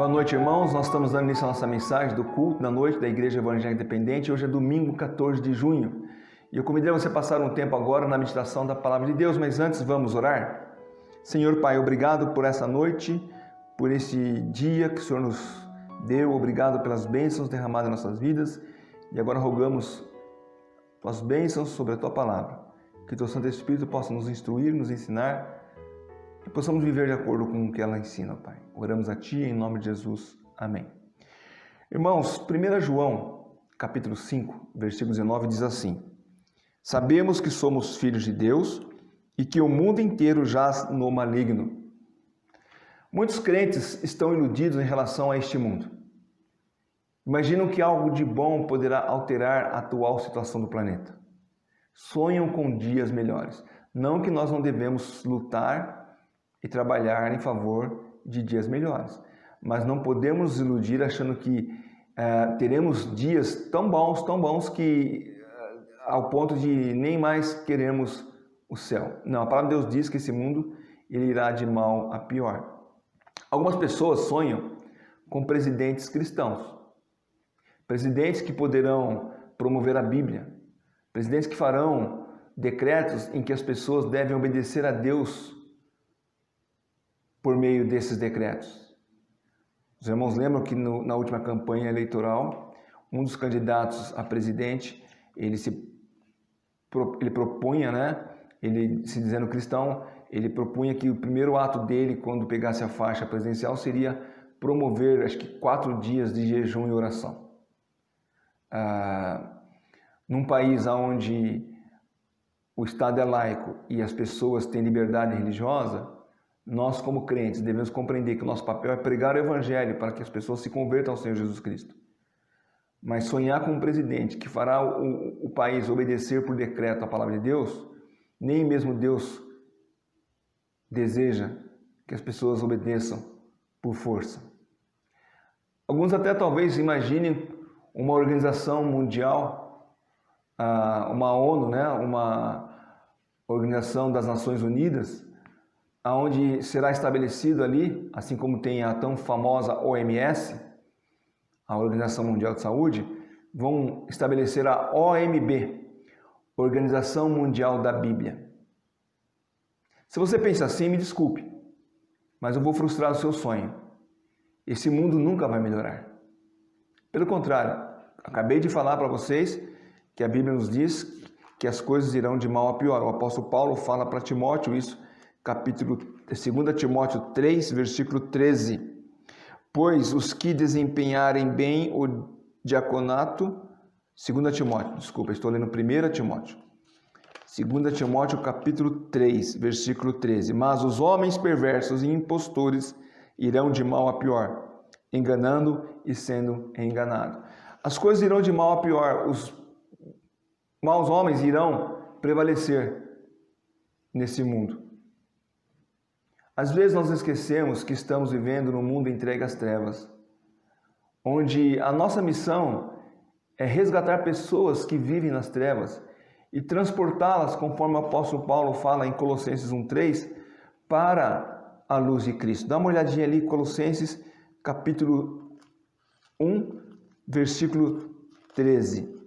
Boa noite, irmãos. Nós estamos dando início à nossa mensagem do culto da noite da Igreja Evangélica Independente. Hoje é domingo, 14 de junho. E eu convidei você a passar um tempo agora na meditação da Palavra de Deus, mas antes vamos orar. Senhor Pai, obrigado por essa noite, por esse dia que o Senhor nos deu. Obrigado pelas bênçãos derramadas em nossas vidas. E agora rogamos Tuas bênçãos sobre a Tua Palavra. Que Teu Santo Espírito possa nos instruir, nos ensinar, que possamos viver de acordo com o que ela ensina, Pai. Oramos a Ti em nome de Jesus. Amém. Irmãos, 1 João, capítulo 5, versículo 19, diz assim: Sabemos que somos filhos de Deus e que o mundo inteiro jaz no maligno. Muitos crentes estão iludidos em relação a este mundo. Imaginam que algo de bom poderá alterar a atual situação do planeta. Sonham com dias melhores. Não que nós não devemos lutar e trabalhar em favor de dias melhores. Mas não podemos nos iludir achando que teremos dias tão bons que ao ponto de nem mais queremos o céu. Não, a palavra de Deus diz que esse mundo ele irá de mal a pior. Algumas pessoas sonham com presidentes cristãos. Presidentes que poderão promover a Bíblia. Presidentes que farão decretos em que as pessoas devem obedecer a Deus por meio desses decretos. Os irmãos lembram que na última campanha eleitoral, um dos candidatos a presidente, ele propunha, ele se dizendo cristão, ele propunha que o primeiro ato dele, quando pegasse a faixa presidencial, seria promover, acho que 4 dias de jejum e oração. Num país onde o Estado é laico e as pessoas têm liberdade religiosa, nós, como crentes, devemos compreender que o nosso papel é pregar o Evangelho para que as pessoas se convertam ao Senhor Jesus Cristo. Mas sonhar com um presidente que fará o país obedecer por decreto a palavra de Deus, nem mesmo Deus deseja que as pessoas obedeçam por força. Alguns até talvez imaginem uma organização mundial, uma ONU, uma Organização das Nações Unidas, onde será estabelecido ali, assim como tem a tão famosa OMS, a Organização Mundial de Saúde, vão estabelecer a OMB, Organização Mundial da Bíblia. Se você pensa assim, me desculpe, mas eu vou frustrar o seu sonho. Esse mundo nunca vai melhorar. Pelo contrário, acabei de falar para vocês que a Bíblia nos diz que as coisas irão de mal a pior. O apóstolo Paulo fala para Timóteo isso, 2 Timóteo 3, versículo 13. Pois os que desempenharem bem o diaconato, 2 Timóteo, desculpa, estou lendo 1 Timóteo. 2 Timóteo capítulo 3, versículo 13. Mas os homens perversos e impostores irão de mal a pior, enganando e sendo enganados. As coisas irão de mal a pior, os maus homens irão prevalecer nesse mundo. Às vezes nós esquecemos que estamos vivendo num mundo entregue às trevas, onde a nossa missão é resgatar pessoas que vivem nas trevas e transportá-las, conforme o apóstolo Paulo fala em Colossenses 1:3, para a luz de Cristo. Dá uma olhadinha ali, Colossenses capítulo 1, versículo 13.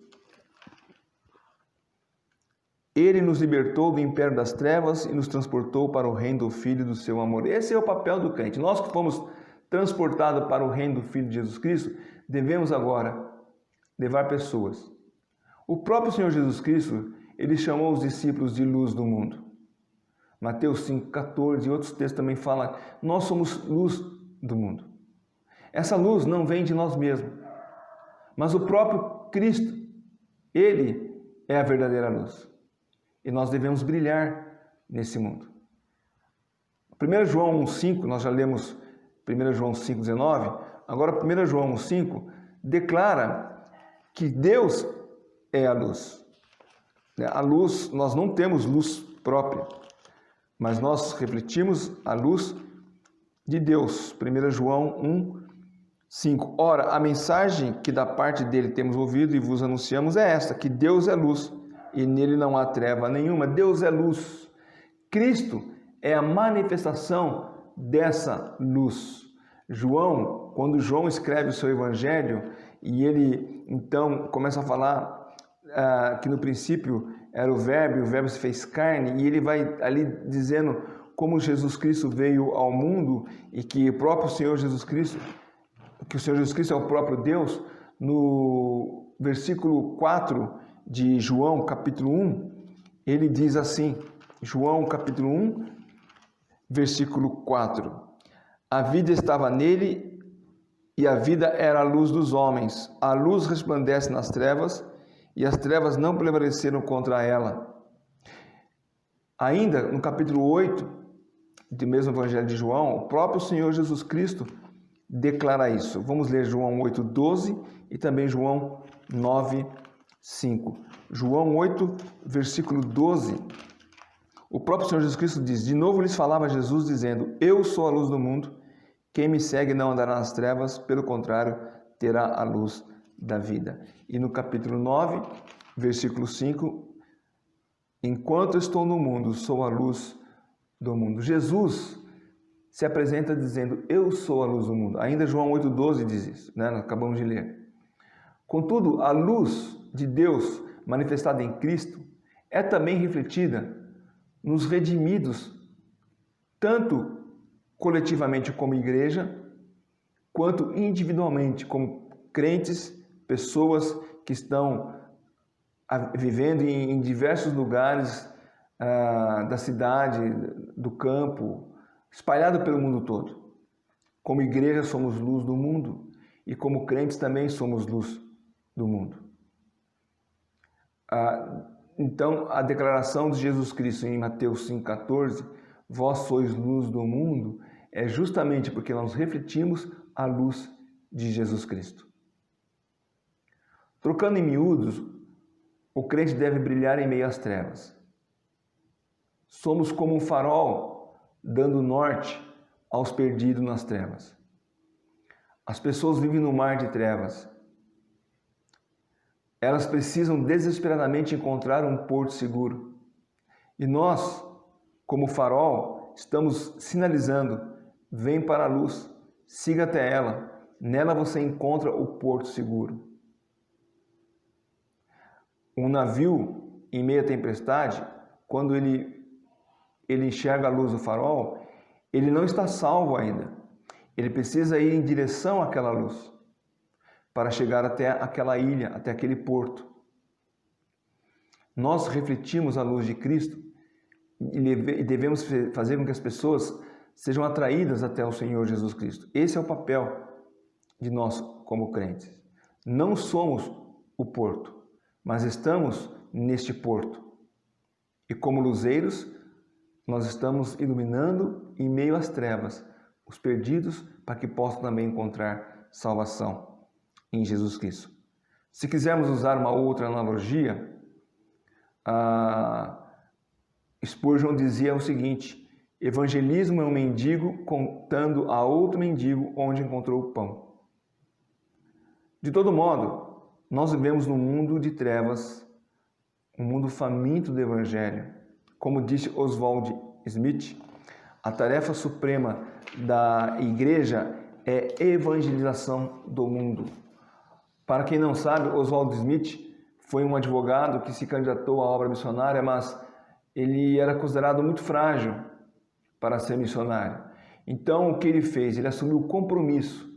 Ele nos libertou do império das trevas e nos transportou para o reino do Filho do seu amor. Esse é o papel do crente. Nós que fomos transportados para o reino do Filho de Jesus Cristo, devemos agora levar pessoas. O próprio Senhor Jesus Cristo, ele chamou os discípulos de luz do mundo. Mateus 5,14 e outros textos também falam, nós somos luz do mundo. Essa luz não vem de nós mesmos, mas o próprio Cristo, ele é a verdadeira luz. E nós devemos brilhar nesse mundo. 1 João 1,5, nós já lemos 1 João 5,19, agora 1 João 1,5 declara que Deus é a luz. A luz, nós não temos luz própria, mas nós refletimos a luz de Deus. 1 João 1,5. Ora, a mensagem que da parte dele temos ouvido e vos anunciamos é esta, que Deus é luz e nele não há treva nenhuma. Deus é luz. Cristo é a manifestação dessa luz. João quando João escreve o seu evangelho e ele então começa a falar que no princípio era o Verbo se fez carne, e ele vai ali dizendo como Jesus Cristo veio ao mundo e que o próprio Senhor Jesus Cristo, que o Senhor Jesus Cristo é o próprio Deus. No versículo 4 de João, capítulo 1, ele diz assim, João, capítulo 1, versículo 4: a vida estava nele e a vida era a luz dos homens. A luz resplandece nas trevas e as trevas não prevaleceram contra ela. Ainda no capítulo 8 do mesmo evangelho de João, o próprio Senhor Jesus Cristo declara isso. Vamos ler João 8:12 e também João 9:5. João 8, versículo 12. O próprio Senhor Jesus Cristo diz: de novo lhes falava Jesus, dizendo: eu sou a luz do mundo. Quem me segue não andará nas trevas, pelo contrário, terá a luz da vida. E no capítulo 9, versículo 5, enquanto estou no mundo, sou a luz do mundo. Jesus se apresenta dizendo: eu sou a luz do mundo. Ainda João 8,12 diz isso, né? Nós acabamos de ler. Contudo, a luz de Deus manifestada em Cristo é também refletida nos redimidos, tanto coletivamente como igreja, quanto individualmente como crentes, pessoas que estão vivendo em diversos lugares da cidade, do campo, espalhado pelo mundo todo. Como igreja somos luz do mundo e como crentes também somos luz do mundo. Então, a declaração de Jesus Cristo em Mateus 5,14, vós sois luz do mundo, é justamente porque nós refletimos a luz de Jesus Cristo. Trocando em miúdos, o crente deve brilhar em meio às trevas. Somos como um farol dando norte aos perdidos nas trevas. As pessoas vivem no mar de trevas. Elas precisam desesperadamente encontrar um porto seguro. E nós, como farol, estamos sinalizando: vem para a luz, siga até ela. Nela você encontra o porto seguro. Um navio em meio à tempestade, quando ele enxerga a luz do farol, ele não está salvo ainda. Ele precisa ir em direção àquela luz para chegar até aquela ilha, até aquele porto. Nós refletimos a luz de Cristo e devemos fazer com que as pessoas sejam atraídas até o Senhor Jesus Cristo. Esse é o papel de nós como crentes. Não somos o porto, mas estamos neste porto. E como luzeiros, nós estamos iluminando em meio às trevas os perdidos para que possam também encontrar salvação em Jesus Cristo. Se quisermos usar uma outra analogia, Spurgeon dizia o seguinte: evangelismo é um mendigo contando a outro mendigo onde encontrou o pão. De todo modo, nós vivemos num mundo de trevas, um mundo faminto do evangelho. Como disse Oswald Smith, a tarefa suprema da igreja é evangelização do mundo. Para quem não sabe, Oswald Smith foi um advogado que se candidatou à obra missionária, mas ele era considerado muito frágil para ser missionário. Então, o que ele fez? Ele assumiu o compromisso.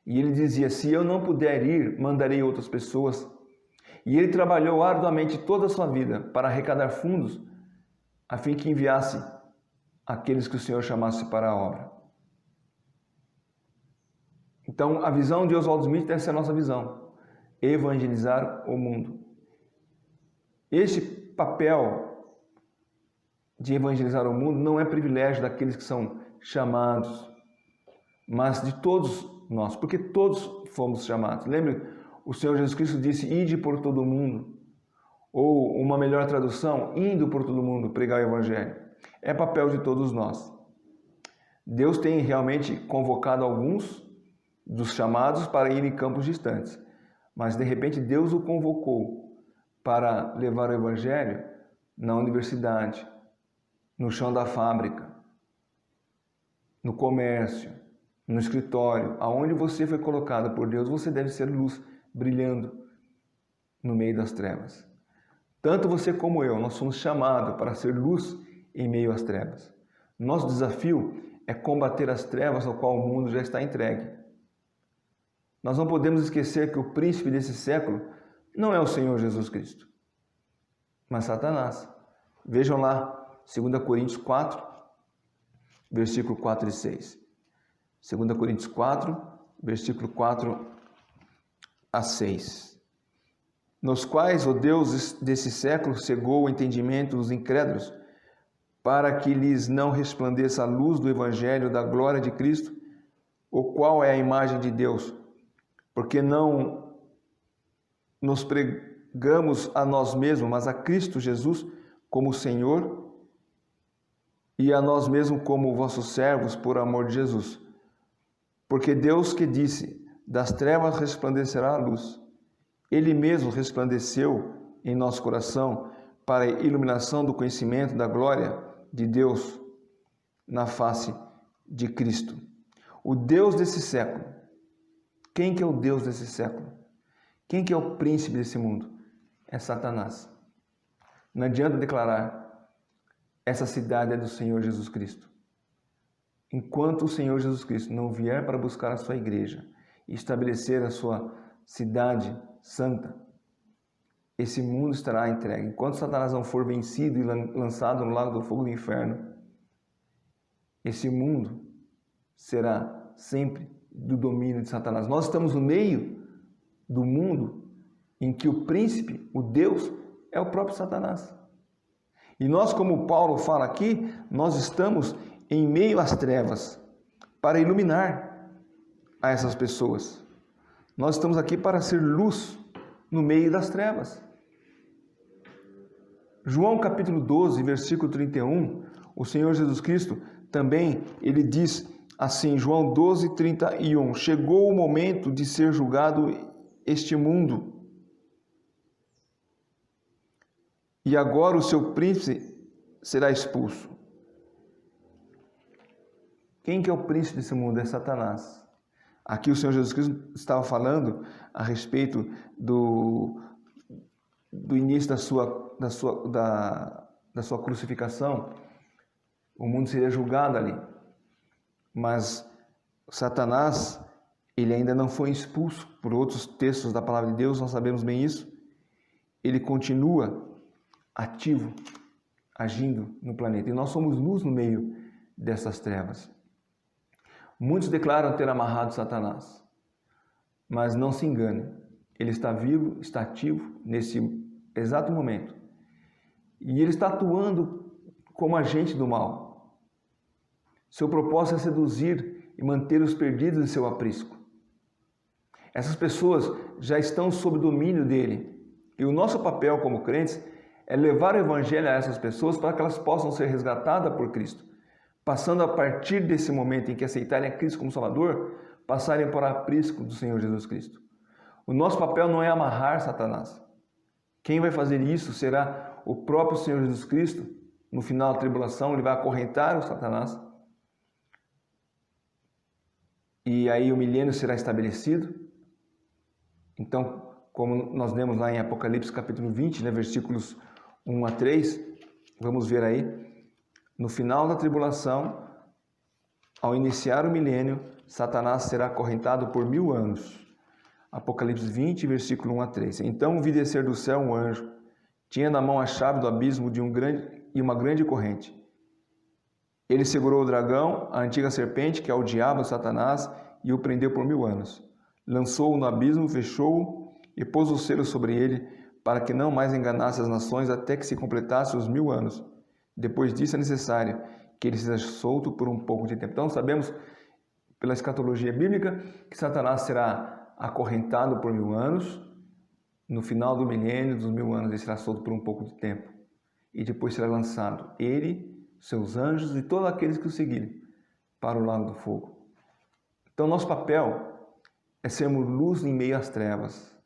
E ele dizia: se eu não puder ir, mandarei outras pessoas. E ele trabalhou arduamente toda a sua vida para arrecadar fundos, a fim que enviasse aqueles que o Senhor chamasse para a obra. Então, a visão de Oswald Smith deve ser a nossa visão: evangelizar o mundo. Este papel de evangelizar o mundo não é privilégio daqueles que são chamados, mas de todos nós, porque todos fomos chamados. Lembre, o Senhor Jesus Cristo disse: ide por todo o mundo. Ou, uma melhor tradução, indo por todo o mundo, pregar o evangelho. É papel de todos nós. Deus tem realmente convocado alguns dos chamados para ir em campos distantes, mas de repente Deus o convocou para levar o evangelho na universidade, no chão da fábrica, no comércio, no escritório, aonde você foi colocado por Deus, você deve ser luz brilhando no meio das trevas. Tanto você como eu, nós somos chamados para ser luz em meio às trevas. Nosso desafio é combater as trevas ao qual o mundo já está entregue. Nós não podemos esquecer que o príncipe desse século não é o Senhor Jesus Cristo, mas Satanás. Vejam lá, 2 Coríntios 4, versículo 4 e 6. 2 Coríntios 4, versículo 4 a 6. Nos quais o Deus desse século cegou o entendimento dos incrédulos, para que lhes não resplandeça a luz do evangelho da glória de Cristo, o qual é a imagem de Deus, porque não nos pregamos a nós mesmos, mas a Cristo Jesus como Senhor e a nós mesmos como vossos servos por amor de Jesus. Porque Deus que disse, das trevas resplandecerá a luz, Ele mesmo resplandeceu em nosso coração para a iluminação do conhecimento da glória de Deus na face de Cristo. O Deus desse século. Quem que é o Deus desse século? Quem que é o príncipe desse mundo? É Satanás. Não adianta declarar, essa cidade é do Senhor Jesus Cristo. Enquanto o Senhor Jesus Cristo não vier para buscar a sua igreja e estabelecer a sua cidade santa, esse mundo estará entregue. Enquanto Satanás não for vencido e lançado no lago do fogo do inferno, esse mundo será sempre do domínio de Satanás. Nós estamos no meio do mundo em que o príncipe, o Deus, é o próprio Satanás. E nós, como Paulo fala aqui, nós estamos em meio às trevas para iluminar a essas pessoas. Nós estamos aqui para ser luz no meio das trevas. João capítulo 12, versículo 31, o Senhor Jesus Cristo também, ele diz assim, João 12, 31, chegou o momento de ser julgado este mundo, e agora o seu príncipe será expulso. Quem que é o príncipe desse mundo? É Satanás. Aqui o Senhor Jesus Cristo estava falando a respeito do início da sua crucificação. O mundo seria julgado ali. Mas Satanás, ele ainda não foi expulso. Por outros textos da palavra de Deus, nós sabemos bem isso. Ele continua ativo, agindo no planeta. E nós somos luz no meio dessas trevas. Muitos declaram ter amarrado Satanás, mas não se engane. Ele está vivo, está ativo nesse exato momento. E ele está atuando como agente do mal. Seu propósito é seduzir e manter os perdidos em seu aprisco. Essas pessoas já estão sob domínio dele. E o nosso papel como crentes é levar o evangelho a essas pessoas para que elas possam ser resgatadas por Cristo. Passando a partir desse momento em que aceitarem a Cristo como Salvador, passarem para o aprisco do Senhor Jesus Cristo. O nosso papel não é amarrar Satanás. Quem vai fazer isso será o próprio Senhor Jesus Cristo. No final da tribulação, ele vai acorrentar o Satanás. E aí o milênio será estabelecido. Então, como nós lemos lá em Apocalipse capítulo 20, versículos 1 a 3, vamos ver aí. No final da tribulação, ao iniciar o milênio, Satanás será acorrentado por 1000 anos. Apocalipse 20, versículo 1 a 3. Então vi descer do céu um anjo, tinha na mão a chave do abismo e uma grande corrente. Ele segurou o dragão, a antiga serpente, que é o diabo, Satanás, e o prendeu por 1000 anos. Lançou-o no abismo, fechou-o e pôs o selo sobre ele, para que não mais enganasse as nações até que se completasse os 1000 anos. Depois disso é necessário que ele seja solto por um pouco de tempo. Então sabemos, pela escatologia bíblica, que Satanás será acorrentado por 1000 anos. No final do milênio, dos 1000 anos, ele será solto por um pouco de tempo. E depois será lançado ele, seus anjos e todos aqueles que o seguirem para o lago do fogo. Então nosso papel é sermos luz em meio às trevas.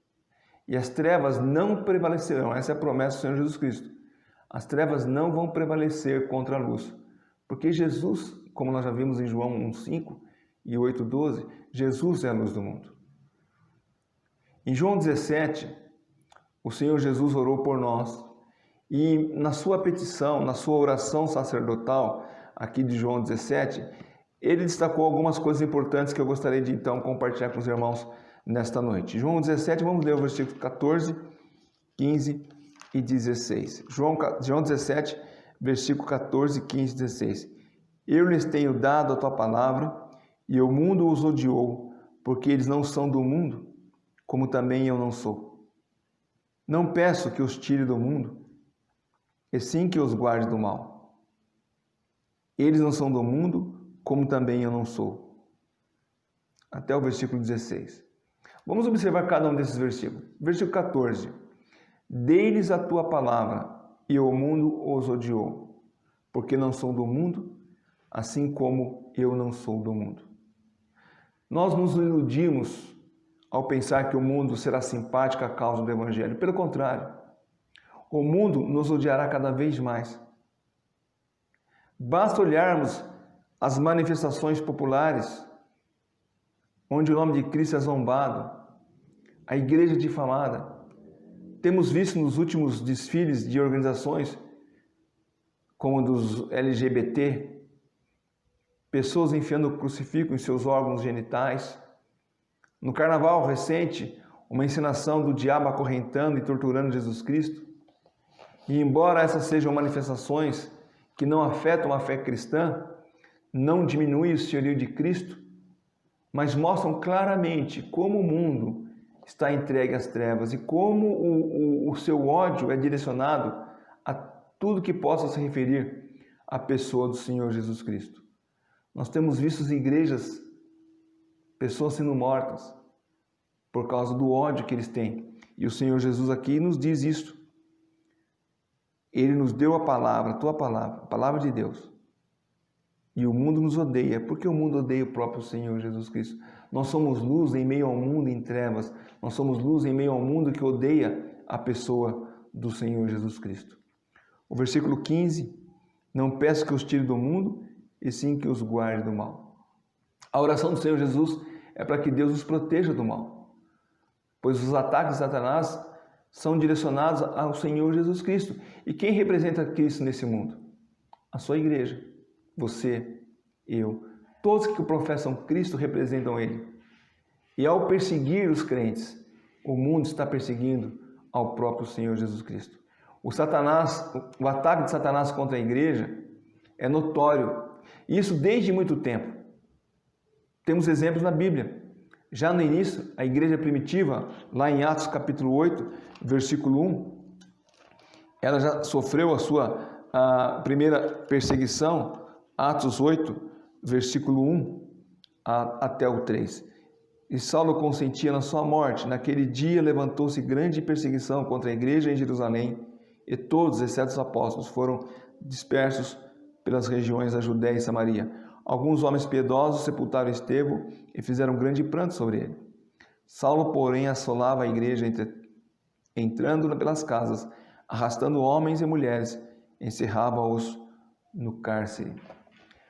E as trevas não prevalecerão. Essa é a promessa do Senhor Jesus Cristo. As trevas não vão prevalecer contra a luz, porque Jesus, como nós já vimos em João 1,5 e 8:12, Jesus é a luz do mundo. Em João 17, o Senhor Jesus orou por nós e na sua petição, na sua oração sacerdotal, aqui de João 17, ele destacou algumas coisas importantes que eu gostaria de então compartilhar com os irmãos nesta noite. João 17, vamos ler o versículo 14, 15 e 16. João 17, versículo 14, 15 e 16. Eu lhes tenho dado a tua palavra e o mundo os odiou, porque eles não são do mundo, como também eu não sou. Não peço que os tire do mundo, e sim que os guarde do mal. Eles não são do mundo, como também eu não sou. Até o versículo 16. Vamos observar cada um desses versículos. Versículo 14. Dei-lhes a tua palavra, e o mundo os odiou, porque não são do mundo, assim como eu não sou do mundo. Nós nos iludimos ao pensar que o mundo será simpático à causa do Evangelho. Pelo contrário, o mundo nos odiará cada vez mais. Basta olharmos as manifestações populares, onde o nome de Cristo é zombado, a igreja difamada. Temos visto nos últimos desfiles de organizações, como dos LGBT, pessoas enfiando crucifixo em seus órgãos genitais. No carnaval recente, uma encenação do diabo acorrentando e torturando Jesus Cristo. E embora essas sejam manifestações que não afetam a fé cristã, não diminuem o senhorio de Cristo, mas mostram claramente como o mundo está entregue às trevas e como o seu ódio é direcionado a tudo que possa se referir à pessoa do Senhor Jesus Cristo. Nós temos visto em igrejas pessoas sendo mortas por causa do ódio que eles têm. E o Senhor Jesus aqui nos diz isto. Ele nos deu a palavra, a tua palavra, a palavra de Deus. E o mundo nos odeia. Por que o mundo odeia o próprio Senhor Jesus Cristo? Nós somos luz em meio ao mundo em trevas. Nós somos luz em meio ao mundo que odeia a pessoa do Senhor Jesus Cristo. O versículo 15. Não peço que os tire do mundo, e sim que os guarde do mal. A oração do Senhor Jesus é para que Deus nos proteja do mal, pois os ataques de Satanás são direcionados ao Senhor Jesus Cristo. E quem representa Cristo nesse mundo? A sua igreja, você, eu. Todos que professam Cristo representam Ele. E ao perseguir os crentes, o mundo está perseguindo ao próprio Senhor Jesus Cristo. O ataque de Satanás contra a igreja é notório. E isso desde muito tempo. Temos exemplos na Bíblia. Já no início, a igreja primitiva, lá em Atos capítulo 8, versículo 1, ela já sofreu a primeira perseguição, Atos 8, versículo 1 até o 3. E Saulo consentia na sua morte. Naquele dia levantou-se grande perseguição contra a igreja em Jerusalém, e todos, exceto os apóstolos, foram dispersos pelas regiões da Judéia e Samaria. Alguns homens piedosos sepultaram Estevão e fizeram grande pranto sobre ele. Saulo, porém, assolava a igreja entrando pelas casas, arrastando homens e mulheres, encerrava-os no cárcere.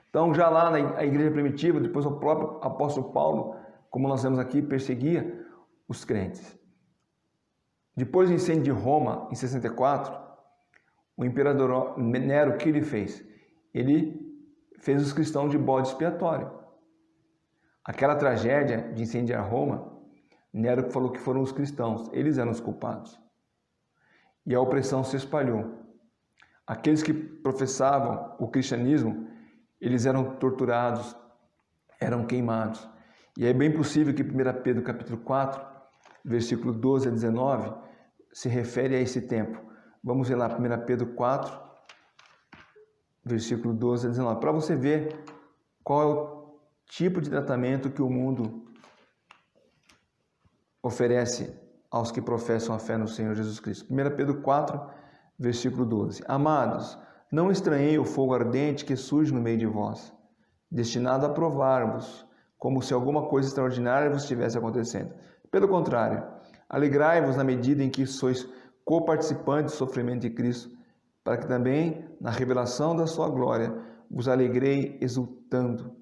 Então, já lá na igreja primitiva, depois o próprio apóstolo Paulo, como nós vemos aqui, perseguia os crentes. Depois do incêndio de Roma, em 64, o imperador Nero, o que ele fez? Ele fez os cristãos de bode expiatório. Aquela tragédia de incendiar Roma, Nero falou que foram os cristãos, eles eram os culpados. E a opressão se espalhou. Aqueles que professavam o cristianismo, eles eram torturados, eram queimados. E é bem possível que 1 Pedro capítulo 4, versículo 12 a 19, se refere a esse tempo. Vamos ver lá, 1 Pedro 4, versículo 12 a 19, para você ver qual é o tipo de tratamento que o mundo oferece aos que professam a fé no Senhor Jesus Cristo. 1 Pedro 4, versículo 12. Amados, não estranhei o fogo ardente que surge no meio de vós, destinado a provar-vos, como se alguma coisa extraordinária vos estivesse acontecendo. Pelo contrário, alegrai-vos na medida em que sois coparticipantes do sofrimento de Cristo, para que também, na revelação da sua glória, vos alegrei exultando.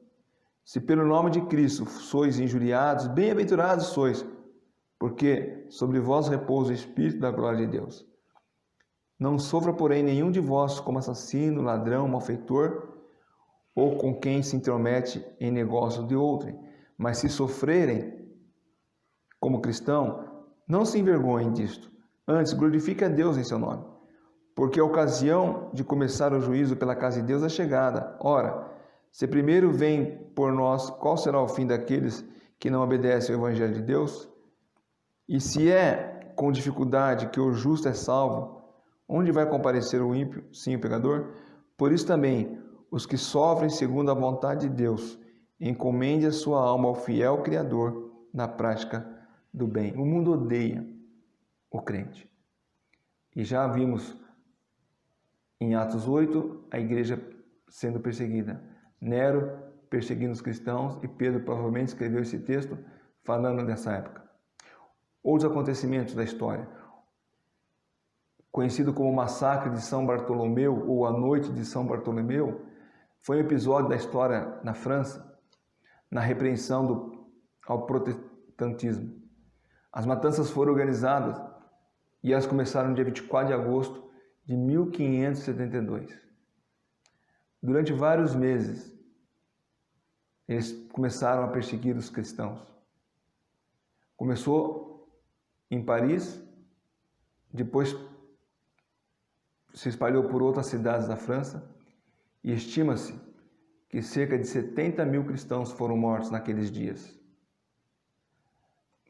Se pelo nome de Cristo sois injuriados, bem-aventurados sois, porque sobre vós repousa o Espírito da glória de Deus. Não sofra, porém, nenhum de vós como assassino, ladrão, malfeitor, ou com quem se intromete em negócios de outrem. Mas se sofrerem como cristão, não se envergonhem disto. Antes, glorifique a Deus em seu nome. Porque a ocasião de começar o juízo pela casa de Deus é chegada. Ora, se primeiro vem por nós, qual será o fim daqueles que não obedecem ao Evangelho de Deus? E se é com dificuldade que o justo é salvo, onde vai comparecer o ímpio, sim, o pecador? Por isso também, os que sofrem segundo a vontade de Deus, encomende a sua alma ao fiel Criador na prática do bem. O mundo odeia o crente. E já vimos em Atos 8 a igreja sendo perseguida. Nero perseguindo os cristãos, e Pedro provavelmente escreveu esse texto falando dessa época. Outros acontecimentos da história, conhecido como o Massacre de São Bartolomeu ou a Noite de São Bartolomeu, foi um episódio da história na França, na repreensão ao protestantismo. As matanças foram organizadas e elas começaram no dia 24 de agosto de 1572. Durante vários meses, eles começaram a perseguir os cristãos. Começou em Paris, depois se espalhou por outras cidades da França, e estima-se que cerca de 70 mil cristãos foram mortos naqueles dias.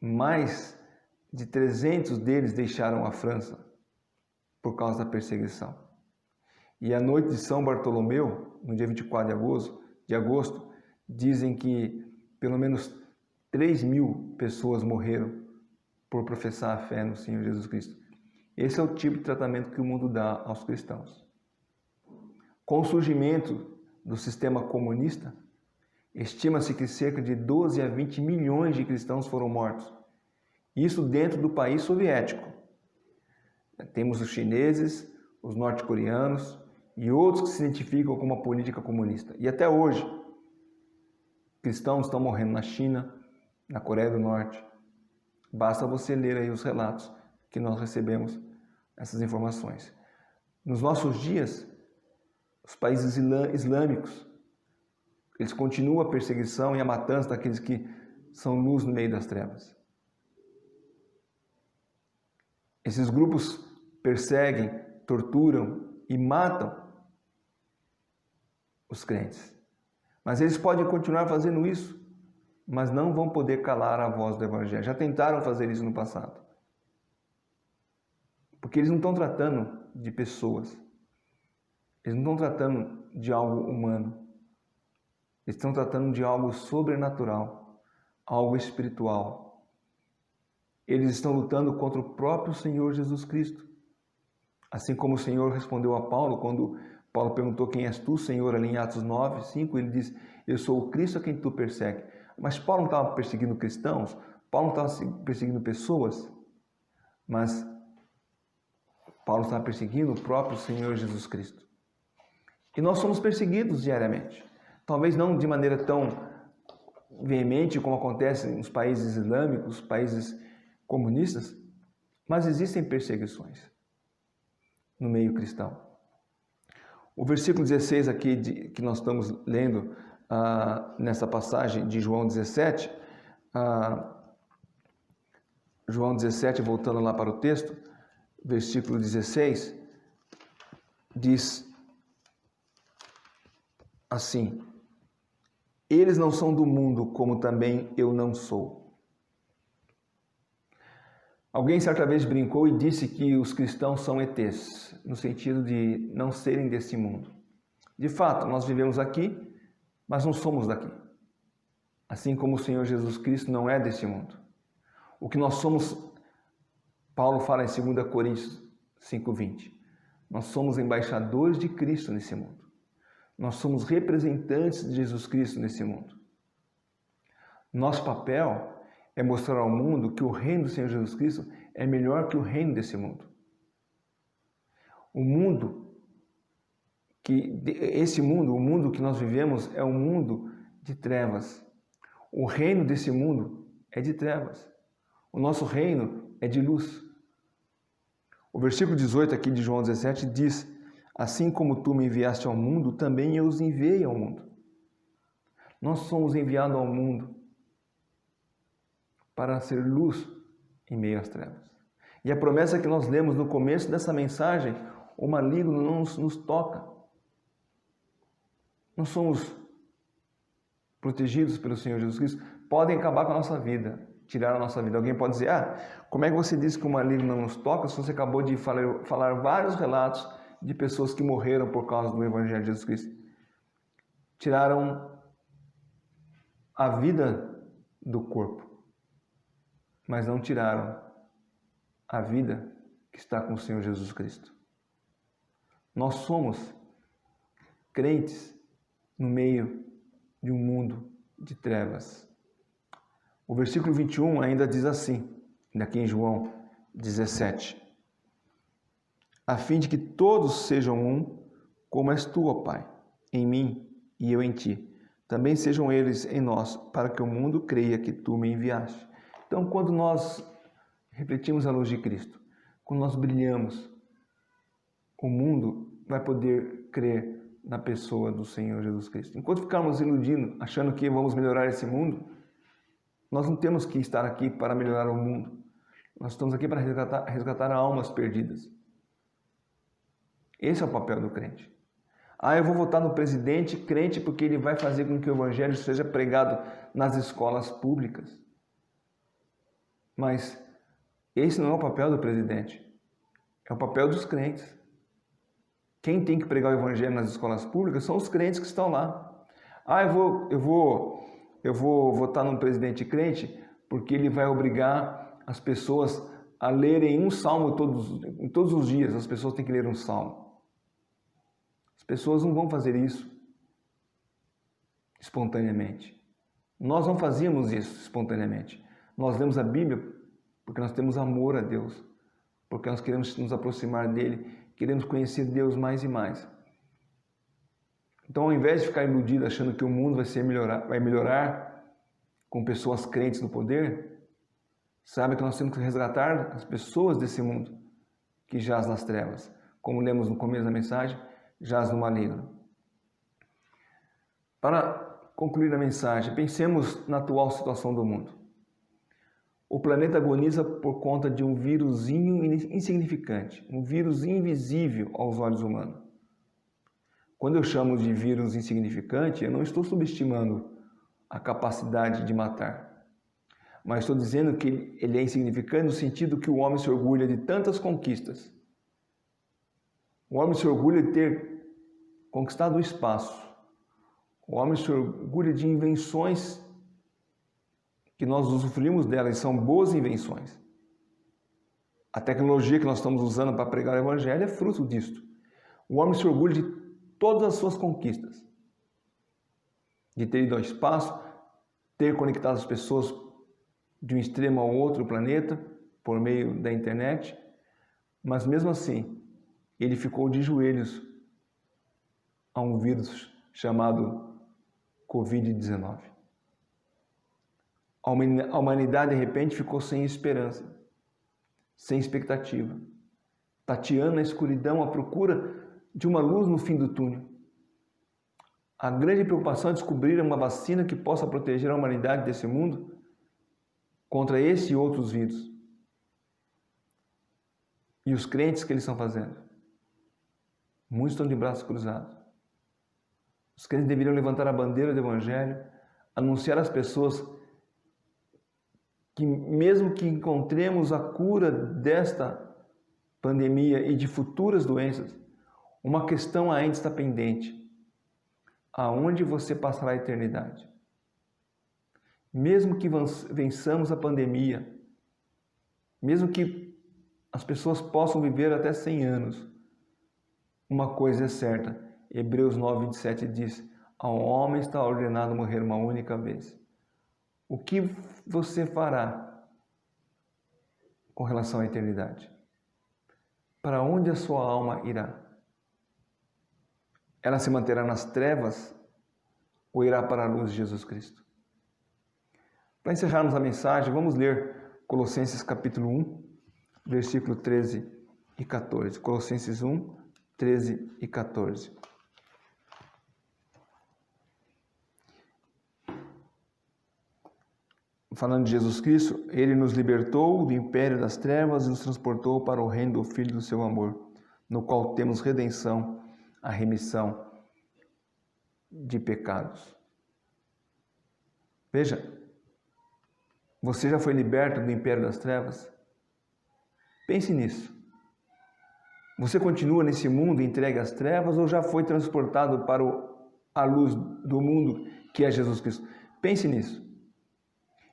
Mais de 300 deles deixaram a França por causa da perseguição. E a noite de São Bartolomeu, no dia 24 de agosto, dizem que pelo menos 3 mil pessoas morreram por professar a fé no Senhor Jesus Cristo. Esse é o tipo de tratamento que o mundo dá aos cristãos. Com o surgimento do sistema comunista, estima-se que cerca de 12 a 20 milhões de cristãos foram mortos. Isso dentro do país soviético. Temos os chineses, os norte-coreanos e outros que se identificam com uma política comunista. E até hoje, cristãos estão morrendo na China, na Coreia do Norte. Basta você ler aí os relatos que nós recebemos essas informações. Nos nossos dias, os países islâmicos, eles continuam a perseguição e a matança daqueles que são luz no meio das trevas. Esses grupos perseguem, torturam e matam os crentes. Mas eles podem continuar fazendo isso, mas não vão poder calar a voz do Evangelho. Já tentaram fazer isso no passado. Porque eles não estão tratando de pessoas. Eles não estão tratando de algo humano. Eles estão tratando de algo sobrenatural, algo espiritual. Eles estão lutando contra o próprio Senhor Jesus Cristo. Assim como o Senhor respondeu a Paulo, quando Paulo perguntou: quem és tu, Senhor? Ali em Atos 9, 5, ele diz: eu sou o Cristo a quem tu persegue. Mas Paulo não estava perseguindo cristãos, Paulo não estava perseguindo pessoas, mas Paulo estava perseguindo o próprio Senhor Jesus Cristo. E nós somos perseguidos diariamente. Talvez não de maneira tão veemente como acontece nos países islâmicos, países comunistas, mas existem perseguições no meio cristão. O versículo 16 aqui que nós estamos lendo nessa passagem de João 17, João 17, voltando lá para o texto, versículo 16, diz assim: eles não são do mundo, como também eu não sou. Alguém certa vez brincou e disse que os cristãos são ETs, no sentido de não serem desse mundo. De fato, nós vivemos aqui, mas não somos daqui. Assim como o Senhor Jesus Cristo não é desse mundo. O que nós somos, Paulo fala em 2 Coríntios 5:20, nós somos embaixadores de Cristo nesse mundo. Nós somos representantes de Jesus Cristo nesse mundo. Nosso papel é mostrar ao mundo que o reino do Senhor Jesus Cristo é melhor que o reino desse mundo. O mundo que nós vivemos é um mundo de trevas. O reino desse mundo é de trevas. O nosso reino é de luz. O versículo 18 aqui de João 17 diz: assim como tu me enviaste ao mundo, também eu os enviei ao mundo. Nós somos enviados ao mundo para ser luz em meio às trevas. E a promessa que nós lemos no começo dessa mensagem: o maligno não nos toca. Nós somos protegidos pelo Senhor Jesus Cristo. Podem acabar com a nossa vida, tirar a nossa vida. Alguém pode dizer: como é que você disse que o maligno não nos toca se você acabou de falar vários relatos de pessoas que morreram por causa do Evangelho de Jesus Cristo? Tiraram a vida do corpo, mas não tiraram a vida que está com o Senhor Jesus Cristo. Nós somos crentes no meio de um mundo de trevas. O versículo 21 ainda diz assim, daqui em João 17: a fim de que todos sejam um, como és tu, ó Pai, em mim e eu em ti. Também sejam eles em nós, para que o mundo creia que tu me enviaste. Então, quando nós refletimos a luz de Cristo, quando nós brilhamos, o mundo vai poder crer na pessoa do Senhor Jesus Cristo. Enquanto ficarmos iludindo, achando que vamos melhorar esse mundo, nós não temos que estar aqui para melhorar o mundo. Nós estamos aqui para resgatar almas perdidas. Esse é o papel do crente. Eu vou votar no presidente crente porque ele vai fazer com que o evangelho seja pregado nas escolas públicas. Mas esse não é o papel do presidente. É o papel dos crentes. Quem tem que pregar o evangelho nas escolas públicas são os crentes que estão lá. Eu vou votar num presidente crente porque ele vai obrigar as pessoas a lerem um salmo todos os dias. As pessoas têm que ler um salmo. As pessoas não vão fazer isso espontaneamente. Nós não fazíamos isso espontaneamente. Nós lemos a Bíblia porque nós temos amor a Deus, porque nós queremos nos aproximar dele, queremos conhecer Deus mais e mais. Então, ao invés de ficar iludido achando que o mundo vai melhorar com pessoas crentes no poder, sabe que nós temos que resgatar as pessoas desse mundo que jaz nas trevas. Como lemos no começo da mensagem, jaz no maligno. Para concluir a mensagem, pensemos na atual situação do mundo. O planeta agoniza por conta de um vírusinho insignificante, um vírus invisível aos olhos humanos. Quando eu chamo de vírus insignificante, eu não estou subestimando a capacidade de matar, mas estou dizendo que ele é insignificante no sentido que o homem se orgulha de tantas conquistas. O homem se orgulha de ter conquistado o espaço. O homem se orgulha de invenções que nós usufruímos delas e são boas invenções. A tecnologia que nós estamos usando para pregar o evangelho é fruto disto. O homem se orgulha de todas as suas conquistas. De ter ido ao espaço, ter conectado as pessoas de um extremo ao outro planeta por meio da internet, mas mesmo assim, ele ficou de joelhos a um vírus chamado Covid-19. A humanidade, de repente, ficou sem esperança, sem expectativa, tateando na escuridão à procura de uma luz no fim do túnel. A grande preocupação é descobrir uma vacina que possa proteger a humanidade desse mundo contra esse e outros vírus. E os crentes, que eles estão fazendo? Muitos estão de braços cruzados. Os crentes deveriam levantar a bandeira do evangelho, anunciar às pessoas que mesmo que encontremos a cura desta pandemia e de futuras doenças, uma questão ainda está pendente. Aonde você passará a eternidade? Mesmo que vençamos a pandemia, mesmo que as pessoas possam viver até 100 anos, uma coisa é certa, Hebreus 9:27 diz: ao homem está ordenado morrer uma única vez. O que você fará com relação à eternidade? Para onde a sua alma irá? Ela se manterá nas trevas ou irá para a luz de Jesus Cristo? Para encerrarmos a mensagem, vamos ler Colossenses capítulo 1, versículo 13 e 14. Colossenses 1, 13 e 14. Falando de Jesus Cristo, Ele nos libertou do império das trevas e nos transportou para o reino do Filho do seu amor, no qual temos redenção, a remissão de pecados. Veja, você já foi liberto do império das trevas? Pense nisso. Você continua nesse mundo entregue às trevas ou já foi transportado para a luz do mundo, que é Jesus Cristo? Pense nisso.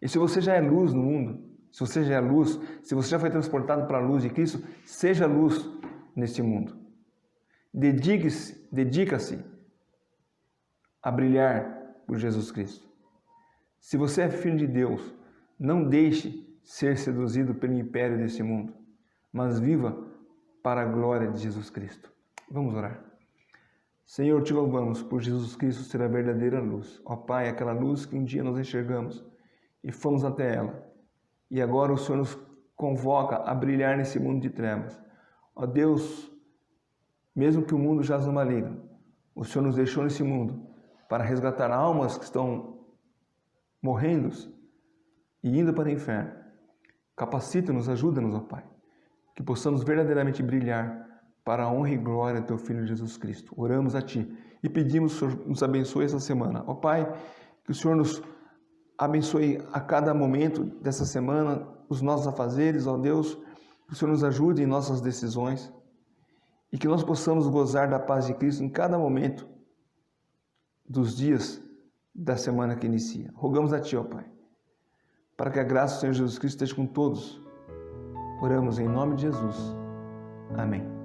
E se você já é luz no mundo, se você já é luz, se você já foi transportado para a luz de Cristo, seja luz neste mundo. Dedica-se a brilhar por Jesus Cristo. Se você é filho de Deus, não deixe ser seduzido pelo império desse mundo, mas viva para a glória de Jesus Cristo. Vamos orar. Senhor, te louvamos por Jesus Cristo ser a verdadeira luz. Ó Pai, aquela luz que um dia nós enxergamos e fomos até ela. E agora o Senhor nos convoca a brilhar nesse mundo de trevas. Ó Deus, mesmo que o mundo jaz no maligno, o Senhor nos deixou nesse mundo para resgatar almas que estão morrendo e indo para o inferno. Capacita-nos, ajuda-nos, ó Pai, que possamos verdadeiramente brilhar para a honra e glória do Teu Filho Jesus Cristo. Oramos a Ti e pedimos que o Senhor nos abençoe essa semana. Ó Pai, que o Senhor nos abençoe a cada momento dessa semana, os nossos afazeres, ó Deus, que o Senhor nos ajude em nossas decisões e que nós possamos gozar da paz de Cristo em cada momento dos dias da semana que inicia. Rogamos a Ti, ó Pai, para que a graça do Senhor Jesus Cristo esteja com todos. Oramos em nome de Jesus. Amém.